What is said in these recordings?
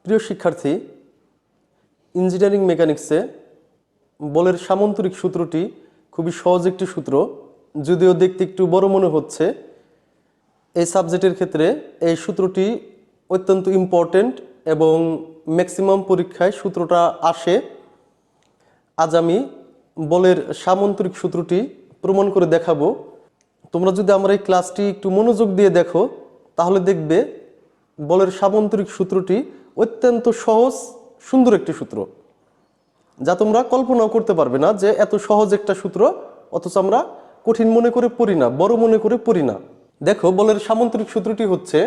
প্রিয় শিক্ষার্থী, ইঞ্জিনিয়ারিং মেকানিক্সে বলের সামান্তরিক সূত্রটি খুবই সহজ একটি সূত্র, যদিও দেখতে একটু বড় মনে হচ্ছে। এই সাবজেক্টের ক্ষেত্রে এই সূত্রটি অত্যন্ত ইম্পর্ট্যান্ট এবং ম্যাক্সিমাম পরীক্ষায় সূত্রটা আসে। আজ আমি বলের সামান্তরিক সূত্রটি প্রমাণ করে দেখাবো। তোমরা যদি আমার এই ক্লাসটি একটু মনোযোগ দিয়ে দেখো, তাহলে দেখবে বলের সামান্তরিক সূত্রটি অত্যন্ত সহজ সুন্দর একটি সূত্র, যা তোমরা কল্পনাও করতে পারবে না যে এত সহজ একটা সূত্র, অথচ আমরা কঠিন মনে করে পড়ি না, বড় মনে করে পড়ি না। দেখো, বলের সামান্তরিক সূত্রটি হচ্ছে,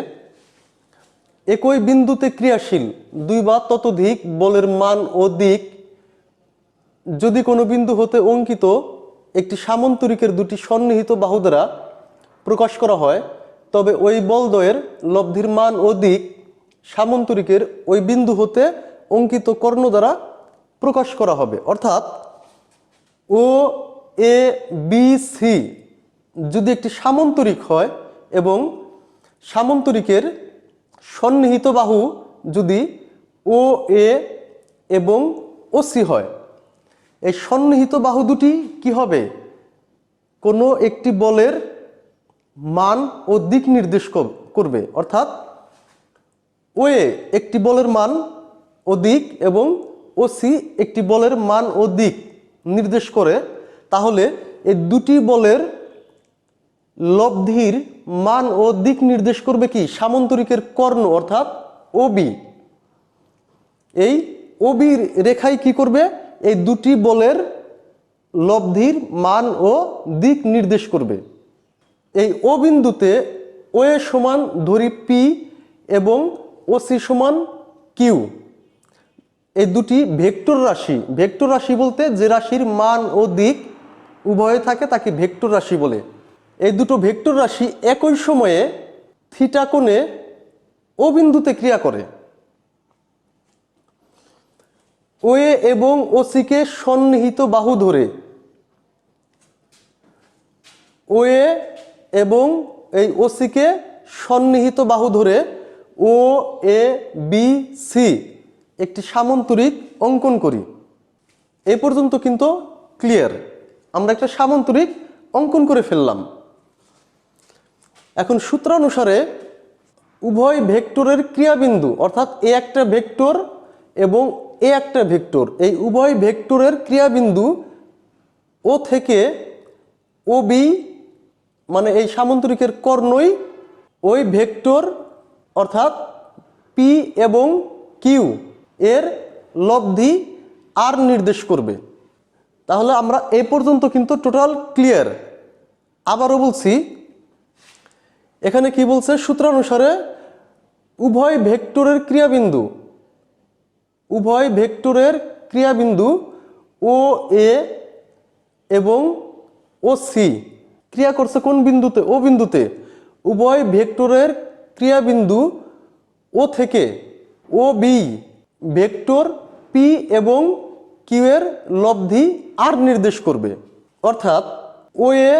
একই বিন্দুতে ক্রিয়াশীল দুই বা ততোধিক বলের মান ও দিক যদি কোনো বিন্দু হতে অঙ্কিত একটি সামান্তরিকের দুটি সন্নিহিত বাহু দ্বারা প্রকাশ করা হয়, তবে ওই বলদ্বয়ের লব্ধির মান ও দিক সামান্তরিকের ওই বিন্দু হতে অঙ্কিত কর্ণ দ্বারা প্রকাশ করা হবে। অর্থাৎ ও এ বি সি যদি একটি সামান্তরিক হয় এবং সামান্তরিকের সন্নিহিত বাহু যদি ও এ এবং ও সি হয়, এই সন্নিহিত বাহু দুটি কি হবে? কোনো একটি বলের মান ও দিক নির্দেশ করবে। অর্থাৎ ও এ একটি বলের মান ও দিক এবং ও সি একটি বলের মান ও দিক নির্দেশ করে। তাহলে এই দুটি বলের লব্ধির মান ও দিক নির্দেশ করবে কি? সামান্তরিকের কর্ণ অর্থাৎ ওবি। এই ওবির রেখায় কি করবে? এই দুটি বলের লব্ধির মান ও দিক নির্দেশ করবে। এই ও বিন্দুতে ও এ সমান ধরি পি এবং ও সি সমান কিউ। এই দুটি ভেক্টর রাশি। ভেক্টর রাশি বলতে যে রাশির মান ও দিক উভয়ে থাকে তাকে ভেক্টর রাশি বলে। এই দুটো ভেক্টর রাশি একই সময়ে থিটা কোণে ও বিন্দুতে ক্রিয়া করে। ও এ এবং ও সি কে সন্নিহিত বাহু ধরে, ও এ এবং এই ও সি কে সন্নিহিত বাহু ধরে ও এ বি সি একটি সামান্তরিক অঙ্কন করি। এই পর্যন্ত কিন্তু ক্লিয়ার। আমরা একটা সামান্তরিক অঙ্কন করে ফেললাম। এখন সূত্রানুসারে উভয় ভেক্টরের ক্রিয়াবিন্দু, অর্থাৎ এ একটা ভেক্টর এবং এ একটা ভেক্টর, এই উভয় ভেক্টরের ক্রিয়াবিন্দু ও থেকে ও বি, মানে এই সামান্তরিকের কর্ণই ওই ভেক্টর অর্থাৎ পি এবং কিউ এর লব্ধি আর নির্দেশ করবে। তাহলে আমরা এই পর্যন্ত কিন্তু টোটাল ক্লিয়ার। আবারও বলছি, এখানে কি বলছে? সূত্রানুসারে উভয় ভেক্টরের ক্রিয়াবিন্দু, উভয় ভেক্টরের ক্রিয়াবিন্দু ও এ এবং ও সি ক্রিয়া করছে কোন বিন্দুতে? ও বিন্দুতে। উভয় ভেক্টরের ক্রিয়াবিন্দু ও থেকে ও বি ভেক্টর পি এবং কিউ এর লব্ধি আর নির্দেশ করবে। অর্থাৎ ও এ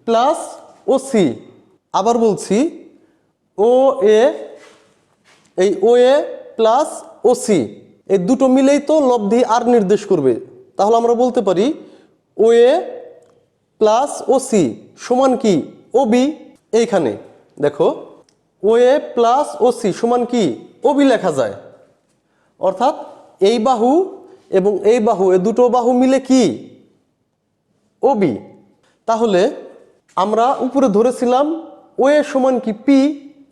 প্লাস ও সি। আবার বলছি, ও এ, এই ও এ প্লাস ও সি এই দুটো মিলেই তো লব্ধি আর নির্দেশ করবে। তাহলে আমরা বলতে পারি ও এ প্লাস ও সি সমান কি? ও বি। এইখানে দেখো, ও এ প্লাস ও সি সমান কি? ও বি লেখা যায়। অর্থাৎ এই বাহু এবং এই বাহু, এই দুটো বাহু মিলে কি? ও বি। তাহলে আমরা উপরে ধরেছিলাম ও এ সমান কি? পি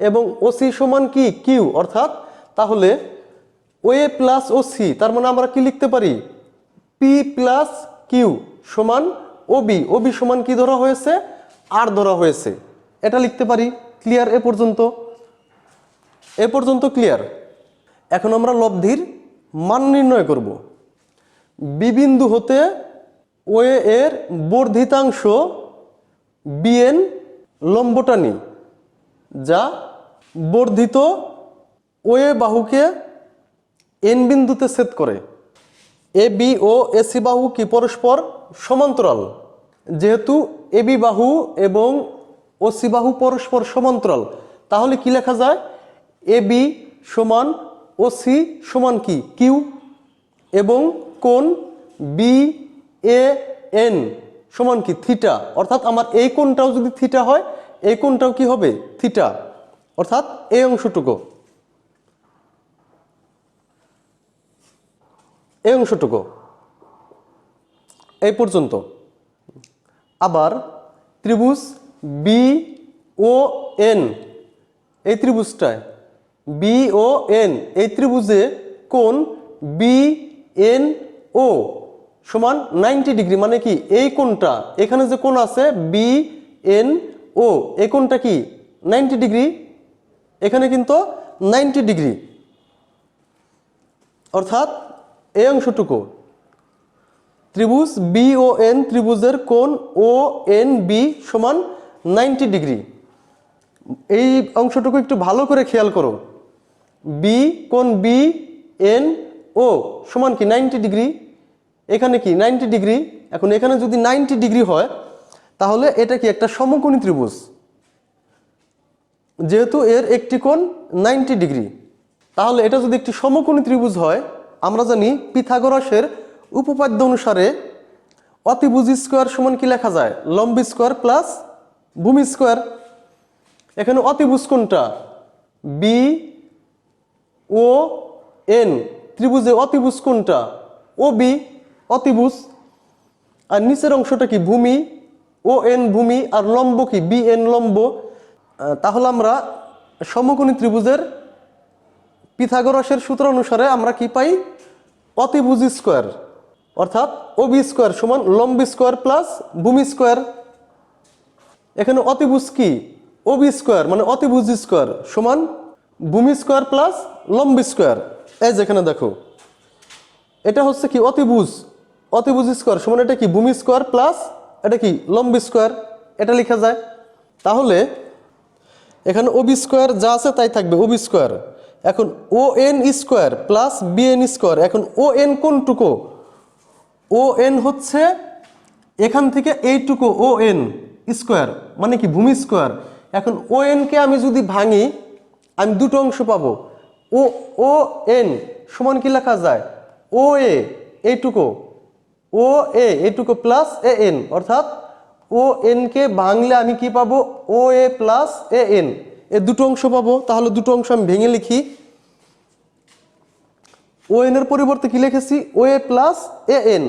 এবং ও সি সমান কি? কিউ। অর্থাৎ তাহলে ও এ প্লাস ও সি, তার মানে আমরা কি লিখতে পারি? পি প্লাস কিউ সমান ও বি। ও বি সমান কি ধরা হয়েছে? আর ধরা হয়েছে। এটা লিখতে পারি। ক্লিয়ার? এ পর্যন্ত ক্লিয়ার। এখন আমরা লব্ধির মান নির্ণয় করব। বি বিন্দু হতে ও এর বর্ধিতাংশ বিএন লম্বটানি, যা বর্ধিত ও এ বাহুকে এন বিন্দুতে ছেদ করে। এ বি ও এসি বাহু কি পরস্পর সমান্তরাল। যেহেতু এ বি বাহু এবং ও সি বাহু পরস্পর সমান্তরাল, তাহলে কি লেখা যায়? এ বি সমান ও সি সমান কি কিউ, এবং কোণ বি এ এন সমান কি থিটা। অর্থাৎ আমার এই কোণটাও যদি থিটা হয়, এই কোণটাও কি হবে থিটা। অর্থাৎ এই অংশটুকু, এই অংশটুকু এই পর্যন্ত। আবার ত্রিভুজ বি ও এন, এই ত্রিভুজটায় বি ও এন, এই ত্রিভুজে কোণ বি এন ও সমান 90 ডিগ্রি। মানে কি এই কোণটা, এখানে যে কোণ আছে বি এন ও, এই কোণটা কি 90 ডিগ্রি, এখানে কিন্তু 90 ডিগ্রি। অর্থাৎ এই অংশটুকু ত্রিভুজ বি ও এন ত্রিভুজের কোণ ও এন বি সমান 90 ডিগ্রি। এই অংশটুকু একটু ভালো করে খেয়াল করো। বি কোণ বি এন ও সমান কি 90 ডিগ্রি, এখানে কি 90 ডিগ্রি। এখন এখানে যদি 90 ডিগ্রি হয় তাহলে এটা কি একটা সমকোণী ত্রিভুজ, যেহেতু এর একটি কোণ 90 ডিগ্রি। তাহলে এটা যদি একটি সমকোণী ত্রিভুজ হয়, আমরা জানি পিথাগোরাসের উপপাদ্য অনুসারে অতিভুজ স্কোয়ার সমান কি লেখা যায় লম্ব স্কোয়ার প্লাস ভূমি স্কোয়ার। এখানে অতিভুজ কোনটা বি ও এন ত্রিভুজে অতিভুজ কোনটা ও বি অতিভুজ, আর নিচের অংশটা কি ভূমি ও এন ভূমি, আর লম্ব কি বি এন লম্ব। তাহলে আমরা সমকোণী ত্রিভুজের পিথাগোরাসের সূত্র অনুসারে আমরা কি পাই অতিভুজ স্কোয়ার, অর্থাৎ ও বি স্কোয়ার সমান লম্ব স্কোয়ার প্লাস ভূমি স্কোয়ার। এখানে অতিভুজ কি ও বি স্কোয়ার মানে অতিভুজ স্কোয়ার সমান ভূমি স্কোয়ার প্লাস লম্ব স্কোয়ার। এই যেখানে দেখো এটা হচ্ছে কি অতিভুজ, অতিভুজ স্কোয়ার সমান এটা কি ভূমি স্কোয়ার প্লাস এটা কি লম্ব স্কোয়ার, এটা লেখা যায়। তাহলে এখানে ও বি স্কোয়ার যা আছে তাই থাকবে ও বি স্কোয়ার। এখন O N square plus B N square, এখন ও এন কোনটুকু ও এন হচ্ছে এখান থেকে এইটুকু ও এন স্কোয়ার মানে কি ভূমি স্কোয়ার। এখন ও এনকে আমি যদি ভাঙি আমি দুটো অংশ পাবো, ও ও এন সমান কি লেখা যায় ও এ এইটুকু ও এ এইটুকু প্লাস এ এন, অর্থাৎ ও এনকে ভাঙলে আমি কি পাবো ও এ প্লাস এ এন, এ দুটো অংশ পাবো। তাহলে দুটো অংশ আমি ভেঙে লিখি, ও এন এর পরিবর্তে কি লিখেছি ও এ প্লাস এ এন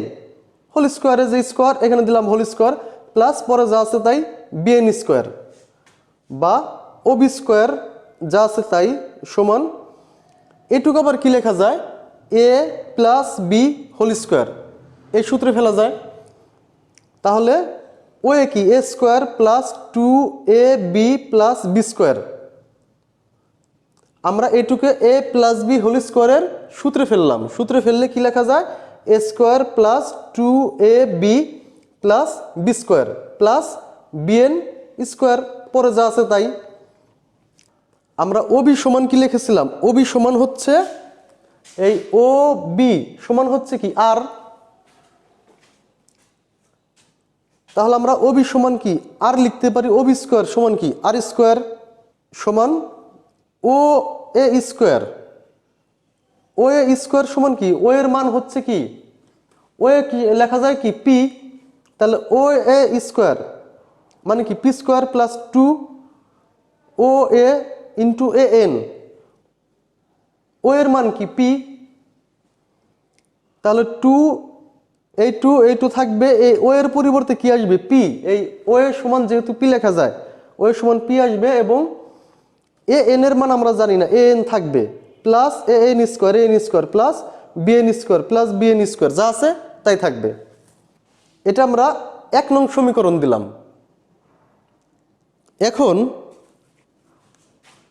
হোল স্কোয়ারে যে স্কোয়ার এখানে দিলাম হোল স্কোয়ার প্লাস পরে যা আছে তাই বি এন স্কোয়ার বা ও বি স্কোয়ার যা আছে তাই সমান এটুকু আবার কি লেখা যায় এ প্লাস বি হোল স্কোয়ার, এই সূত্রে ফেলা যায়। তাহলে ও এ কি এ square plus two A B plus B square, আমরা এটুকু এ প্লাস বি হোল স্কোয়ারের সূত্রে ফেললাম, সূত্রে ফেললে কি লেখা যায় A square plus two A B plus B square plus B N square, পরে যা আছে তাই। আমরা ও বি সমান কি লিখেছিলাম ও বি সমান হচ্ছে এই ও বি সমান হচ্ছে কি আর, তাহলে আমরা ও বি সমান কি আর লিখতে পারি ও বি স্কোয়ার সমান কি আর স্কোয়ার সমান ও এ স্কোয়ার, ও এ স্কোয়ার সমান কি ও এর মান হচ্ছে কি ও এ কি লেখা যায় কি পি, তাহলে ও এ স্কোয়ার মানে কি P square plus two O A into A N, O এর মান কি পি, তাহলে টু এই টু থাকবে, এই ও এর পরিবর্তে কি আসবে পি, এই ও এর সমান যেহেতু পি লেখা যায় ও এর সমান পি আসবে, এবং এ এন এর মান আমরা জানি না এ এন থাকবে plus A N square plus B N square plus B N square যা আছে তাই থাকবে। এটা আমরা 1 নং সমীকরণ দিলাম। এখন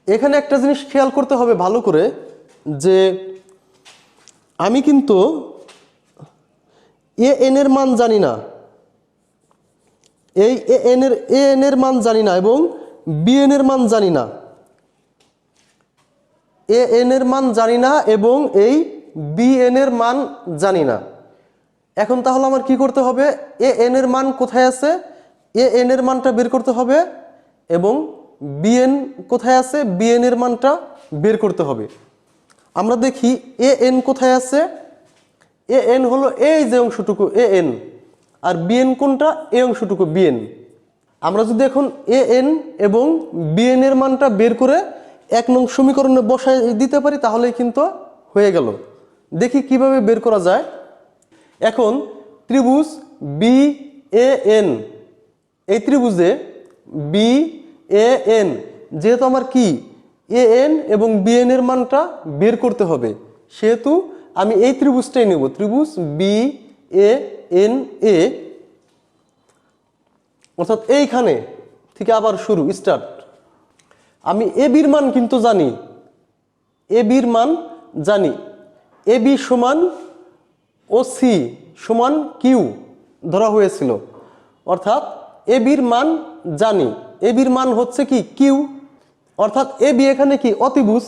এখানে একটা জিনিস খেয়াল করতে হবে ভালো করে, যে আমি কিন্তু এ এন এর মান জানি না, এই এ এন এর মান জানি না এবং বি এন এর মান জানি না, এ এন এর মান জানি না এবং এই বি এন এর মান জানি না। এখন তাহলে আমার কি করতে হবে এ এন এর মান কোথায় আছে এ এন এর মানটা বের করতে হবে, এবং বি এন কোথায় আছে বি এন এর মানটা বের করতে হবে। আমরা দেখি এ এন কোথায় আছে। এ এন হলো এই যে অংশটুকু এ এন, আর বিএন কোনটা, এই অংশটুকু বিএন। আমরা যদি এখন এ এন এবং বিএন এর মানটা বের করে 1 নং সমীকরণে বসায় দিতে পারি তাহলেই কিন্তু হয়ে গেল। দেখি কিভাবে বের করা যায়। এখন ত্রিভুজ বি এ এন, এই ত্রিভুজে বি এ এন, যেহেতু আমার কি এ এন এবং বিএন এর মানটা বের করতে হবে, সেহেতু আমি এই ত্রিভুজটাই নেব, ত্রিভুজ বি এ এন এ। অর্থাৎ এইখানে থেকে আবার শুরু স্টার্ট। আমি এ বির মান কিন্তু জানি, এ বির মান জানি, এ বি সমান ও সি সমান কিউ ধরা হয়েছিল। অর্থাৎ এ বির মান জানি, এ বির মান হচ্ছে কি কিউ। অর্থাৎ এ বি এখানে কি অতিভুজ,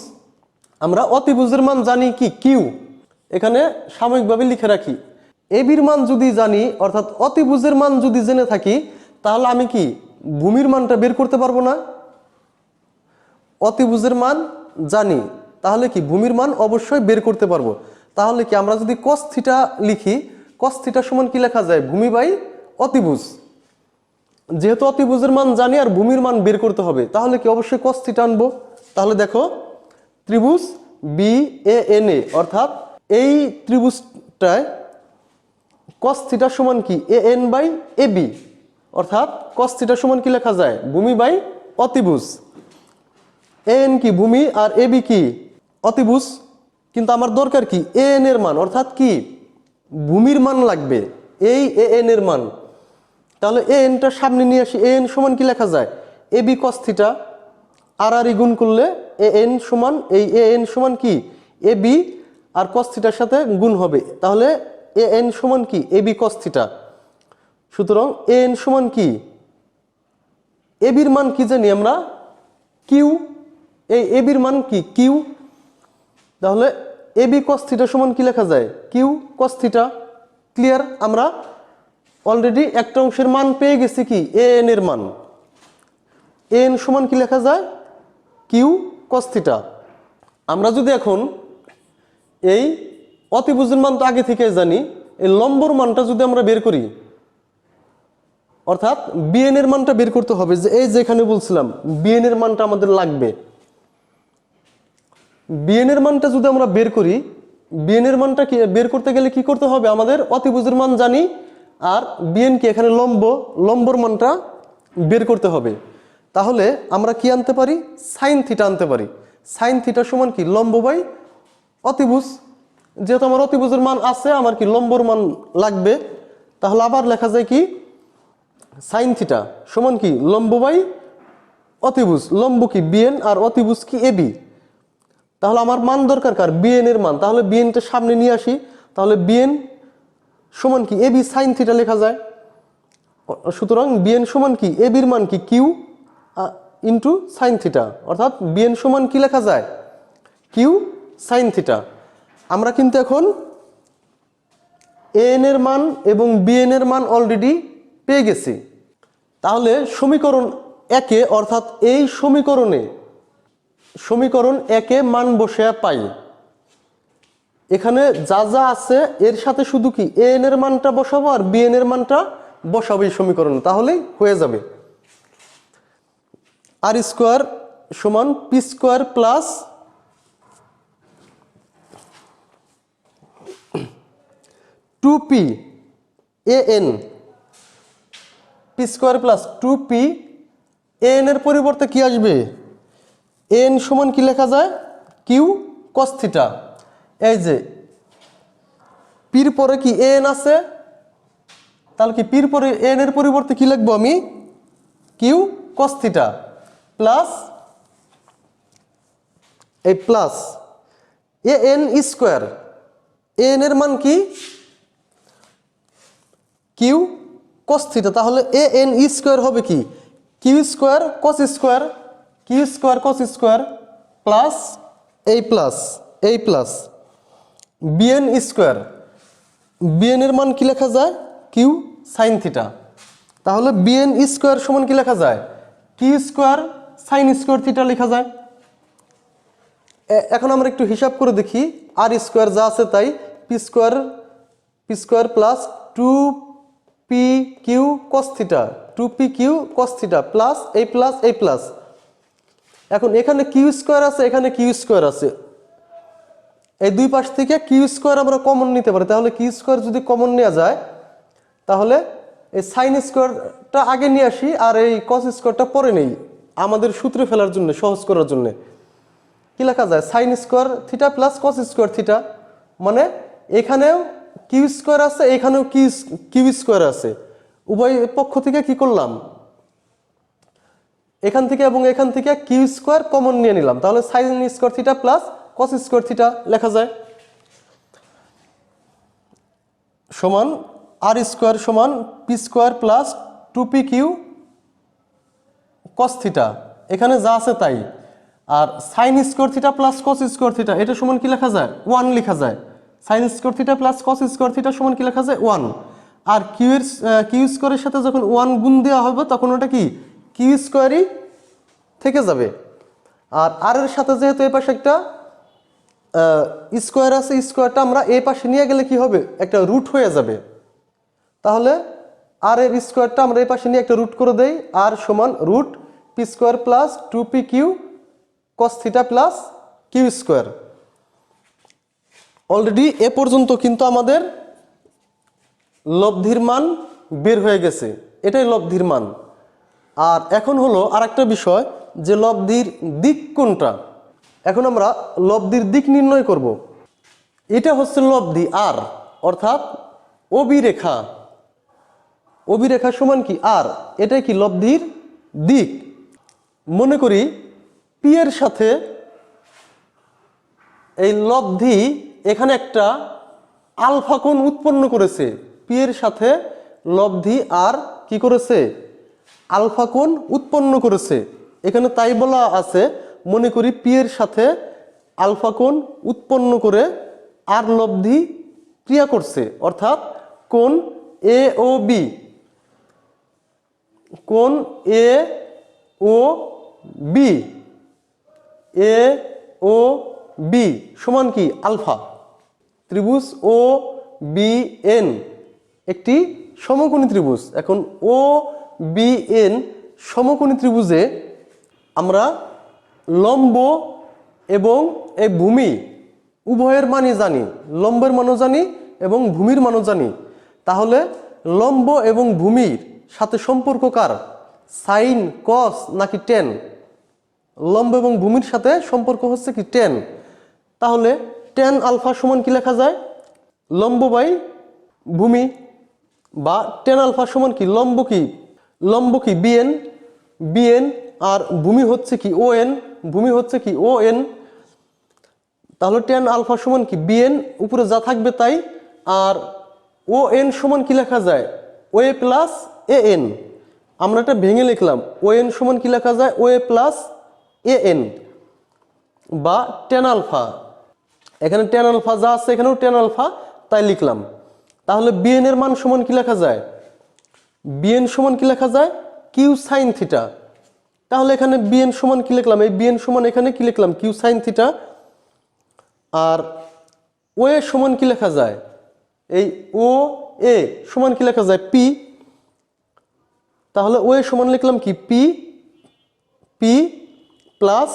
আমরা অতিভুজের মান জানি কি কিউ। এখানে সাময়িকভাবে লিখে রাখি, এ বির মান যদি জানি অর্থাৎ অতিভুজের মান যদি জেনে থাকি তাহলে আমি কি ভূমির মানটা বের করতে পারবো না। অতিভুজের মান জানি তাহলে কি ভূমির মান অবশ্যই বের করতে পারবো। তাহলে কি আমরা যদি cos থিটা লিখি, cos থিটা সমান কি লেখা যায়, ভূমি বাই অতিভুজ। যেহেতু অতিভুজের মান জানি আর ভূমির মান বের করতে হবে, তাহলে কি অবশ্যই cos থিটা আনবো। তাহলে দেখো ত্রিভুজ বি এ এন এ, অর্থাৎ এই ত্রিভুজটায় cos থিটা সমান কি A N by A B, অর্থাৎ cos থিটা সমান কি লেখা যায়, ভূমি বাই অতিভুজ। এ এন কি ভূমি আর এ বি কি অতিভুজ, কিন্তু আমার দরকার কি এ এন এর মান, অর্থাৎ কি ভূমির মান লাগবে, এই এ এন এর মান। তাহলে এ এনটা সামনে নিয়ে আসি, এ এন সমান কি লেখা যায়, এ বি cos থিটা, আর আর গুণ করলে এ এন সমান, এই এ এন সমান কি এ বি আর cos থিটার সাথে গুণ হবে, তাহলে এ এন সমান কি এ বি cos থিটা। সুতরাং এ এন সমান কি, এ বির মান কি জানি আমরা কিউ, এই এ বির মান কি কিউ। তাহলে এ বি cos থিটা সমান কি লেখা যায়, কিউ cos থিটা। ক্লিয়ার, আমরা অলরেডি একটা অংশের মান পেয়ে গেছি কি এ এন এর মান, এ এন সমান কি লেখা যায়, কিউ cos থিটা। আমরা যদি এখন এই অতিভুজের মান তো আগে থেকে জানি, এই লম্বর মানটা যদি আমরা বের করি, অর্থাৎ বিএন এর মানটা বের করতে হবে, যে এই যেখানে বলছিলাম বিএন এর মানটা আমাদের লাগবে। বিএন এর মানটা যদি আমরা বের করি, বিএন এর মানটা কি বের করতে গেলে কি করতে হবে, আমাদের অতিভুজের মান জানি আর বিএন কি এখানে লম্বর মানটা বের করতে হবে। তাহলে আমরা কি আনতে পারি, সাইন থিটা আনতে পারি। সাইন থিটা সমান কি লম্ব বাই অতিভুজ, যেহেতু আমার অতিভুজের মান আছে, আমার কি লম্বর মান লাগবে। তাহলে আবার লেখা যায় কি সাইন থিটা সমান কি লম্ব বাই অতিভুজ, লম্ব কি বিএন আর অতিভুজ কি এ বি। তাহলে আমার মান দরকার কার, বিএন এর মান। তাহলে বিএনটা সামনে নিয়ে আসি, তাহলে বিএন সমান কি এ বি সাইন থিটা লেখা যায়। সুতরাং বিএন সমান কি এ বির মান কি কিউ ইন্টু সাইন থিটা, অর্থাৎ বিএন সমান কি লেখা যায়, কিউ সাইন থিটা। আমরা কিন্তু এখন এ এন এর মান এবং বিএন এর মান অলরেডি পেয়ে গেছি। তাহলে সমীকরণ একে, অর্থাৎ এই সমীকরণ একে মান বসে পাই। এখানে যা যা আছে এর সাথে শুধু কি এ এন এর মানটা বসাবো আর বিএন এর মানটা বসাবো এই সমীকরণ, তাহলেই হয়ে যাবে। আর স্কোয়ার সমান P square plus 2p A N, P square plus 2p A N এর পরিবর্তে কি আসবে, এন সমান কি লেখা যায়, কিউ cos থিটা। এই যে পির পরে কি এন আছে, তাহলে কি পির পরে এন এর পরিবর্তে কি লিখবো আমি, কিউ cos থিটা প্লাস এই plus A N square, N এর মান কি কিউ cos থিটা। তাহলে এ এন স্কোয়ার হবে কি Q square cos square, Q square cos square plus এই প্লাস বিএন স্কোয়ার, বিএন এর মান কি লেখা যায়, কিউ সাইন থিটা। তাহলে বিএন স্কোয়ার সমান কি লেখা যায়, Q square sine square theta লেখা যায়। এখন আমরা একটু হিসাব করে দেখি, আর স্কোয়ার যা আছে তাই, P square plus 2p Q cos theta, 2p Q cos theta plus এই প্লাস এই প্লাস। এখন এখানে কিউ স্কোয়ার আছে, এখানে কিউ স্কোয়ার আছে, এই দুই পাশ থেকে কিউ স্কোয়ার আমরা কমন নিতে পারি। তাহলে কিউ স্কোয়ার যদি কমন নেওয়া যায়, তাহলে এই সাইন স্কোয়ারটা আগে নিয়ে আসি আর এই কস স্কোয়ারটা পরে নেই, আমাদের সূত্রে ফেলার জন্য, সহজ করার জন্য। কি লেখা যায়? Sine square theta plus cos square theta, মানে এখানেও কিউ স্কোয়ার আছে, এখানেও কিউ স্কোয়ার আছে, উভয় পক্ষ থেকে কি করলাম, এখান থেকে এবং এখান থেকে কিউ স্কোয়ার কমন নিয়ে নিলাম। তাহলে sine square theta plus cos square theta লেখা যায়, সমান আর স্কোয়ার সমান P square plus 2p Q cos theta, এখানে যা আছে তাই। আর sine square theta plus cos square theta, এটা সমান কি লেখা যায়? 1 লেখা যায়। Sine square theta plus cos square theta সমান কি লেখা যায়? 1। আর কিউ স্কোয়ারের সাথে যখন 1 গুণ দেওয়া হবে তখন ওটা কি কিউ স্কোয়ারই থেকে যাবে। আর এর সাথে যেহেতু এই পাশে একটা স্কোয়ার আছে, স্কোয়ারটা আমরা এই পাশে নিয়ে গেলে কি হবে? একটা রুট হয়ে যাবে। তাহলে আর এর স্কোয়ারটা আমরা এই পাশে নিয়ে একটা রুট করে দেই, আর সমান root P square plus 2p Q cos theta plus Q square. Already এ পর্যন্ত কিন্তু আমাদের লব্ধির মান বের হয়ে গেছে, এটাই লব্ধির মান। আর এখন হলো আরেকটা বিষয় যে লব্ধির দিক কোনটা। এখন আমরা লব্ধির দিক নির্ণয় করব। এটা হচ্ছে লব্ধি আর, অর্থাৎ অভিরেখা, অভিরেখা সমান কি আর, এটাই কি লব্ধির দিক। মনে করি পি এর সাথে এই লব্ধি এখানে একটা আলফা কোণ উৎপন্ন করেছে, পি এর সাথে লব্ধি আর কি করেছে? আলফা কোণ উৎপন্ন করেছে। এখানে তাই বলা আছে, মনে করি পি এর সাথে আলফা কোণ উৎপন্ন করে আর লব্ধি ক্রিয়া করছে, অর্থাৎ কোণ এ ও বি, কোণ এ ও বি, এ ও বি সমান কি আলফা। ত্রিভুজ ও বি এন একটি সমকোণী ত্রিভুজ। এখন ও বি এন সমকোণী ত্রিভুজে আমরা লম্ব এবং এই ভূমি উভয়ের মানই জানি, লম্বের মানও জানি এবং ভূমির মানও জানি। তাহলে লম্ব এবং ভূমির সাথে সম্পর্ক কার? সাইন, কস নাকি টেন? লম্ব এবং ভূমির সাথে সম্পর্ক হচ্ছে কি টেন। তাহলে টেন আলফা সমান কি লেখা যায়? লম্ব বাই ভূমি, বা টেন আলফা সমান কি লম্ব কি বিএন, বিএন আর ভূমি হচ্ছে কি ও এন, ভূমি হচ্ছে কি ও এন। তাহলে টেন আলফা সমান কি বিএন, উপরে যা থাকবে তাই। আর ও এন সমান কি লেখা যায়? ও এ প্লাস এ এন। আমরা এটা ভেঙে লিখলাম, ও এন সমান কি লেখা যায়? ও এ প্লাস এ এন বা টেন আলফা। এখানে টেন আলফা যা আছে এখানেও টেন আলফা, তাই লিখলাম। তাহলে বিএন এর মান সমান কি লেখা যায়? বিএন সমান কি লেখা যায়? Q sine theta. তাহলে এখানে বিএন সমান কি লিখলাম? এই বিএন সমান এখানে কি লিখলাম? Q sine theta. আর ও এ সমান কি লেখা যায়? এই ও এ সমান কি লেখা যায়? পি। তাহলে ও এ সমান লিখলাম কি পি, পি প্লাস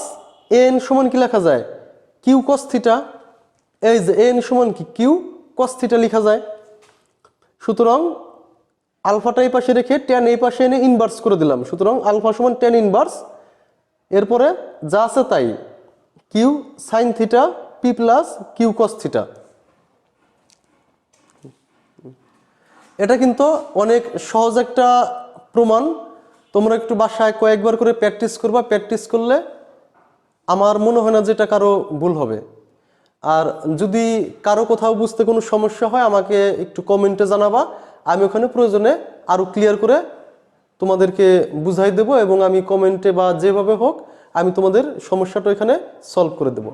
এন সমান কি লেখা যায়? Q cos theta. এই যে এন সমান কি কিউ কস থিটা লেখা যায়। সুতরাং আলফাটা এই পাশে রেখে টেন এই পাশে এনে ইনভার্স করে দিলাম। সুতরাং আলফা সমান টেন ইনভার্স, এরপরে যা আছে তাই, Q sine theta P plus Q cos theta. এটা কিন্তু অনেক সহজ একটা প্রমাণ। তোমরা একটু বাসায় কয়েকবার করে প্র্যাকটিস করবা, প্র্যাকটিস করলে আমার মনে হয় না যে এটা কারো ভুল হবে। আর যদি কারো কোথাও বুঝতে কোনো সমস্যা হয় আমাকে একটু কমেন্টে জানাবা, আমি ওখানে প্রয়োজনে আরও ক্লিয়ার করে তোমাদেরকে বুঝাই দেব, এবং আমি কমেন্টে বা যেভাবে হোক আমি তোমাদের সমস্যাটা এখানে সলভ করে দেব।